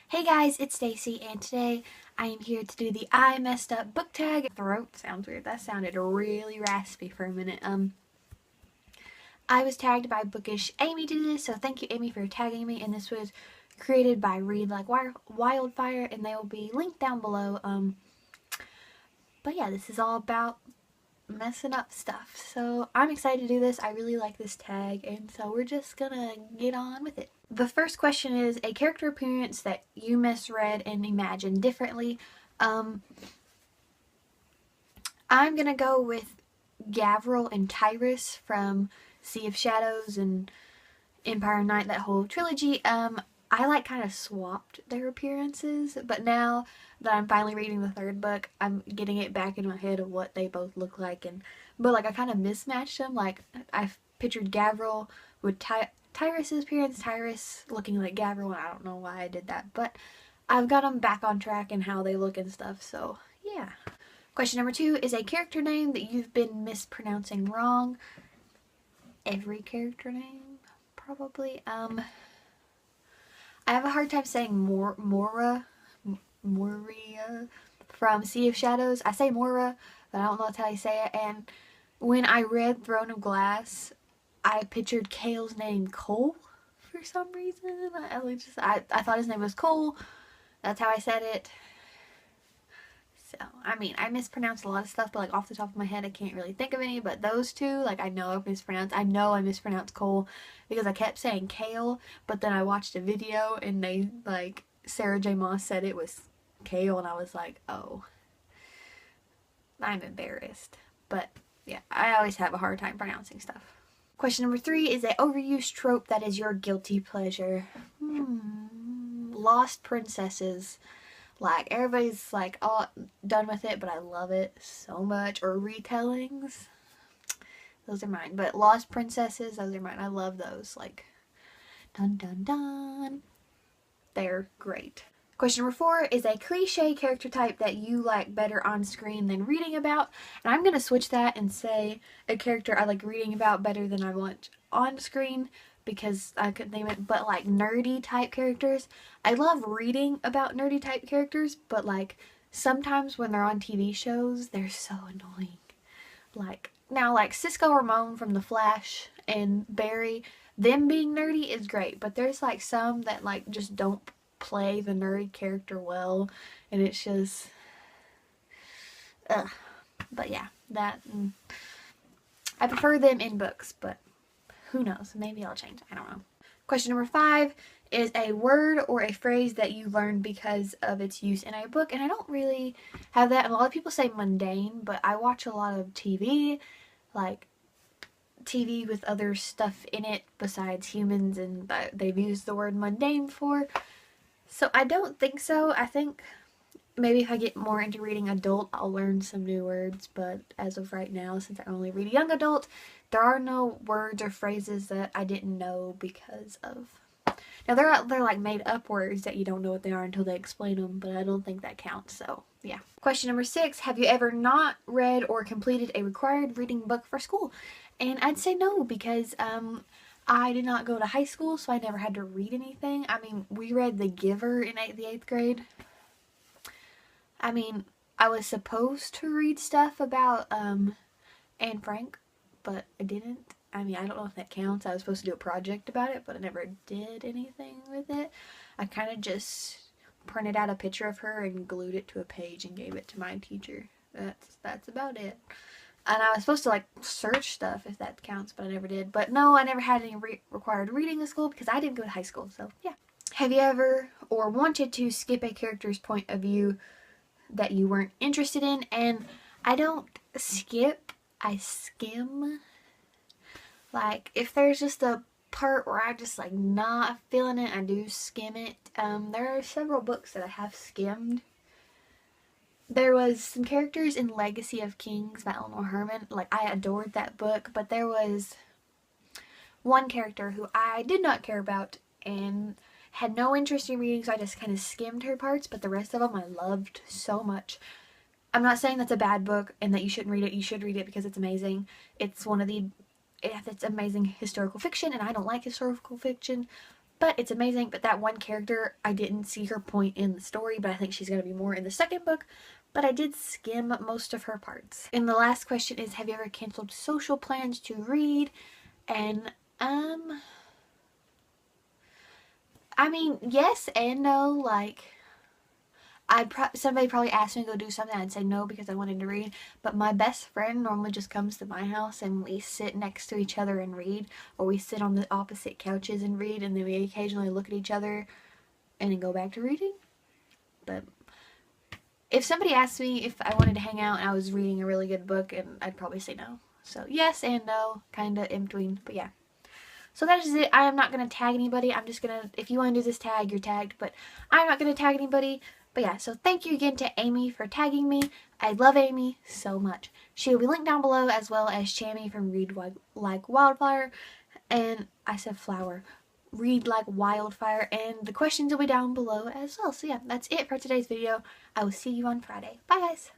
Hey guys, it's Stacy, and today I am here to do the I Messed Up book tag. Throat sounds weird. That sounded really raspy for a minute. I was tagged by Bookish Amy to do this, so thank you, Amy, for tagging me. And this was created by Read Like Wildfire, and they will be linked down below. But yeah, this is all about messing up stuff. So I'm excited to do this. I really like this tag, and so we're just gonna get on with it. The first question is a character appearance that you misread and imagined differently. I'm gonna go with Gavril and Tyrus from Sea of Shadows and Empire Night, that whole trilogy. I like kind of swapped their appearances, but now that I'm finally reading the third book, I'm getting it back in my head of what they both look like, but like I kind of mismatched them. Like I've pictured Gavril with Tyrus's appearance, Tyrus looking like Gavril, and I don't know why I did that, but I've got them back on track and how they look and stuff. So yeah. Question number 2 is a character name that you've been mispronouncing wrong. Every character name, probably. I have a hard time saying Moria from Sea of Shadows. I say Mora, but I don't know how you say it. And when I read Throne of Glass, I pictured Kale's name Cole for some reason. I thought his name was Cole. That's how I said it. So, I mean, I mispronounced a lot of stuff, but like off the top of my head, I can't really think of any. But those two, like I know I mispronounced Cole because I kept saying Kale, but then I watched a video and they, like, Sarah J. Maas said it was Kale, and I was like, oh, I'm embarrassed. But yeah, I always have a hard time pronouncing stuff. Question number 3 is a overused trope that is your guilty pleasure. Lost princesses. Like, everybody's like all done with it, but I love it so much. Or retellings. Those are mine. But Lost Princesses, those are mine. I love those. Like, dun dun dun. They're great. Question number 4 is a cliche character type that you like better on screen than reading about. And I'm going to switch that and say a character I like reading about better than I want on screen, because I couldn't name it, but like nerdy type characters. I love reading about nerdy type characters, but like sometimes when they're on TV shows, they're so annoying. Like, now like Cisco Ramon from The Flash and Barry, them being nerdy is great, but there's like some that like just don't play the nerd character well, and it's just ugh. But yeah, that I prefer them in books, but who knows, maybe I'll change. I don't know. Question number 5 is a word or a phrase that you learned because of its use in a book, and I don't really have that. A lot of people say mundane, but I watch a lot of TV, like TV with other stuff in it besides humans, and they've used the word mundane before. So I don't think so. I think maybe if I get more into reading adult, I'll learn some new words, but as of right now, since I only read young adult, there are no words or phrases that I didn't know because of. Now, they're like made up words that you don't know what they are until they explain them, but I don't think that counts, so yeah. Question number 6, have you ever not read or completed a required reading book for school? And I'd say no, because I did not go to high school, so I never had to read anything. I mean, we read The Giver in the 8th grade. I mean, I was supposed to read stuff about Anne Frank, but I didn't. I mean, I don't know if that counts. I was supposed to do a project about it, but I never did anything with it. I kind of just printed out a picture of her and glued it to a page and gave it to my teacher. That's about it. And I was supposed to like search stuff, if that counts, but I never did. But no, I never had any required reading in school because I didn't go to high school, so yeah. Have you ever or wanted to skip a character's point of view that you weren't interested in? And I don't skip, I skim. Like, if there's just a part where I'm just like not feeling it, I do skim it. There are several books that I have skimmed. There was some characters in Legacy of Kings by Eleanor Herman. Like, I adored that book, but there was one character who I did not care about and had no interest in reading, so I just kind of skimmed her parts, but the rest of them I loved so much. I'm not saying that's a bad book and that you shouldn't read it. You should read it because it's amazing. It's amazing historical fiction, and I don't like historical fiction, But it's amazing. But that one character, I didn't see her point in the story, but I think she's going to be more in the second book. But I did skim most of her parts. And the last question is, have you ever canceled social plans to read? And, I mean, yes and no. Like, somebody probably asked me to go do something, I'd say no because I wanted to read. But my best friend normally just comes to my house and we sit next to each other and read, or we sit on the opposite couches and read, and then we occasionally look at each other and then go back to reading. But if somebody asked me if I wanted to hang out and I was reading a really good book, and I'd probably say no. So yes and no, kind of in between, but yeah. So that is it. I am not going to tag anybody. I'm just going to, if you want to do this tag, you're tagged. But I'm not going to tag anybody. But yeah, so thank you again to Amy for tagging me. I love Amy so much. She will be linked down below, as well as Chammy from Read Like Wildfire. And I said flower. Read Like Wildfire. And the questions will be down below as well. So yeah, that's it for today's video. I will see you on Friday. Bye guys.